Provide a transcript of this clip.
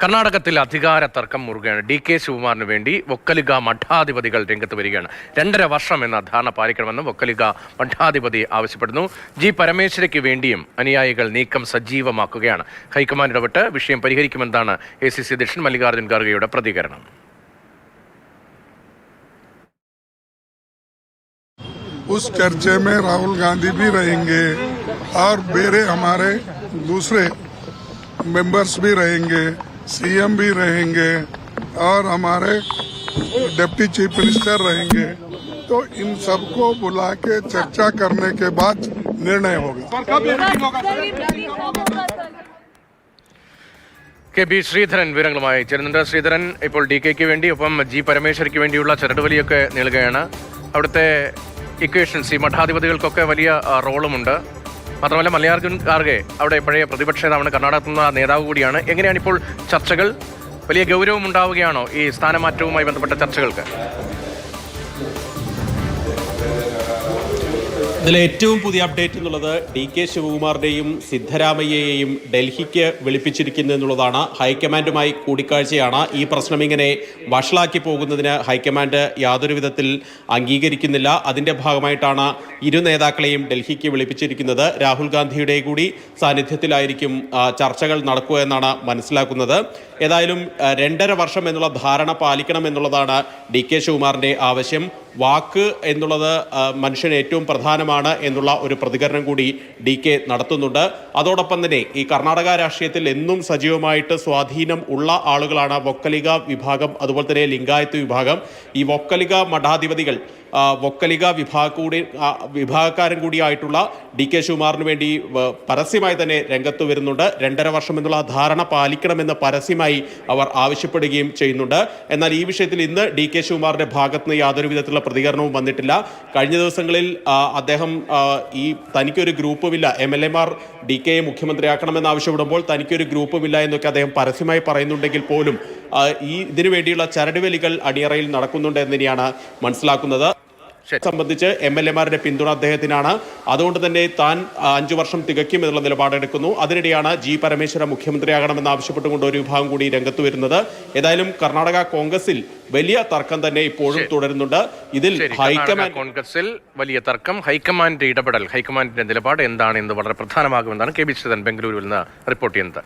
കർണാടകത്തിൽ അധികാര തർക്കം മുറുകയാണ്. DK ശിവകുമാറിന് വേണ്ടി വൊക്കലിഗ മഠാധിപതികൾ രംഗത്ത് വരികയാണ്. 2.5 വർഷം എന്ന ധാരണ പാലിക്കണമെന്ന് വൊക്കലിഗ മഠാധിപതി ആവശ്യപ്പെടുന്നു. ജി പരമേശ്വരയ്ക്ക് വേണ്ടിയും അനുയായികൾ നീക്കം സജീവമാക്കുകയാണ്. ഹൈക്കമാൻഡ് ഇടപെട്ട് വിഷയം പരിഹരിക്കുമെന്നാണ് ACC അധ്യക്ഷൻ മല്ലികാർജ്ജുൻ ഖാർഗെയുടെ പ്രതികരണം. उस चर्चे में राहुल गांधी भी रहेंगे और मेरे हमारे दूसरे मेंबर्स भी रहेंगे, CM भी रहेंगे और हमारे डिप्टी चीफ मिनिस्टर रहेंगे। तो इन सबको बुला के चर्चा करने के बाद निर्णय होगा। KB ശ്രീധരൻ വിവരങ്ങളുമായി ചേരുന്നുണ്ട്. ശ്രീധരൻ, ഇപ്പോൾ DKക്ക് വേണ്ടി ഒപ്പം ജി പരമേശ്വരയ്ക്ക് വേണ്ടിയുള്ള ചരടുവലിയൊക്കെ നീളുകയാണ്. അവിടുത്തെ ഇക്വേഷൻസ് ഈ മഠാധിപതികൾക്കൊക്കെ വലിയ റോളുമുണ്ട്. മാത്രമല്ല മല്ലികാർജ്ജുൻ ഖാർഗെ അവിടെ പഴയ പ്രതിപക്ഷ നേതാവാണ്, കർണാടകത്തിൽ നിന്ന് നേതാവ് കൂടിയാണ്. എങ്ങനെയാണ് ഇപ്പോൾ ചർച്ചകൾ? വലിയ ഗൗരവം ഉണ്ടാവുകയാണോ ഈ സ്ഥാനമാറ്റവുമായി ബന്ധപ്പെട്ട ചർച്ചകൾക്ക്? ഇതിലെ ഏറ്റവും പുതിയ അപ്ഡേറ്റ് എന്നുള്ളത് DK ശിവകുമാറിനെയും സിദ്ധരാമയ്യയെയും ഡൽഹിക്ക് വിളിപ്പിച്ചിരിക്കുന്നു എന്നുള്ളതാണ്. ഹൈക്കമാൻഡുമായി കൂടിക്കാഴ്ചയാണ്. ഈ പ്രശ്നം ഇങ്ങനെ വഷളാക്കി പോകുന്നതിന് ഹൈക്കമാൻഡ് യാതൊരു വിധത്തിൽ അംഗീകരിക്കുന്നില്ല. അതിൻ്റെ ഭാഗമായിട്ടാണ് ഇരു നേതാക്കളെയും ഡൽഹിക്ക് വിളിപ്പിച്ചിരിക്കുന്നത്. രാഹുൽ ഗാന്ധിയുടെ കൂടി സാന്നിധ്യത്തിലായിരിക്കും ചർച്ചകൾ നടക്കുക എന്നാണ് മനസ്സിലാക്കുന്നത്. ഏതായാലും 2.5 വർഷം എന്നുള്ള ധാരണ പാലിക്കണം എന്നുള്ളതാണ് DK ശിവകുമാറിൻ്റെ ആവശ്യം. വാക്ക് എന്നുള്ളത് മനുഷ്യന് ഏറ്റവും പ്രധാനമാണ് എന്നുള്ള ഒരു പ്രതികരണം കൂടി DK നടത്തുന്നുണ്ട്. അതോടൊപ്പം തന്നെ ഈ കർണാടക രാഷ്ട്രീയത്തിൽ എന്നും സജീവമായിട്ട് സ്വാധീനം ഉള്ള ആളുകളാണ് വൊക്കലിഗ വിഭാഗം, അതുപോലെ തന്നെ ലിംഗായത്ത് വിഭാഗം. ഈ വൊക്കലിഗ മഠാധിപതികൾ വൊക്കലിഗ വിഭാഗക്കാരൻ കൂടിയായിട്ടുള്ള DK ശിവകുമാറിന് വേണ്ടി പരസ്യമായി തന്നെ രംഗത്ത് വരുന്നുണ്ട്. 2.5 വർഷം എന്നുള്ള ധാരണ പാലിക്കണമെന്ന് പരസ്യമായി അവർ ആവശ്യപ്പെടുകയും ചെയ്യുന്നുണ്ട്. എന്നാൽ ഈ വിഷയത്തിൽ ഇന്ന് DK ശിവകുമാറിന്റെ ഭാഗത്ത് നിന്ന് യാതൊരു വിധത്തിലുള്ള പ്രതികരണവും വന്നിട്ടില്ല. കഴിഞ്ഞ ദിവസങ്ങളിൽ അദ്ദേഹം ഈ തനിക്കൊരു ഗ്രൂപ്പുമില്ല, MLA മാർ DKയെ മുഖ്യമന്ത്രിയാക്കണമെന്ന് ആവശ്യപ്പെടുമ്പോൾ തനിക്കൊരു ഗ്രൂപ്പുമില്ല എന്നൊക്കെ അദ്ദേഹം പരസ്യമായി പറയുന്നുണ്ടെങ്കിൽ പോലും ഇതിനു വേണ്ടിയുള്ള ചരടുവലികൾ അണിയറയിൽ നടക്കുന്നുണ്ട് എന്ന് തന്നെയാണ് മനസ്സിലാക്കുന്നത്. സംബന്ധിച്ച് MLA മാരുടെ പിന്തുണ അദ്ദേഹത്തിനാണ്. അതുകൊണ്ട് തന്നെ താൻ 5 വർഷം തികയ്ക്കും എന്നുള്ള നിലപാടെടുക്കുന്നു. അതിനിടെയാണ് ജി പരമേശ്വര മുഖ്യമന്ത്രിയാകണമെന്ന് ആവശ്യപ്പെട്ടുകൊണ്ട് ഒരു വിഭാഗം കൂടി രംഗത്ത് വരുന്നത്. ഏതായാലും കർണാടക കോൺഗ്രസിൽ വലിയ തർക്കം തന്നെ ഇപ്പോഴും തുടരുന്നുണ്ട്. ഇതിൽ കോൺഗ്രസിൽ വലിയ തർക്കം, ഹൈക്കമാൻഡ് ഇടപെടൽ, ഹൈക്കമാൻഡിന്റെ നിലപാട് എന്താണെന്ന് വളരെ പ്രധാനമാകുമെന്നാണ് KB ശ്രീധരൻ ബംഗളൂരുവിൽ നിന്ന് റിപ്പോർട്ട് ചെയ്യുന്നത്.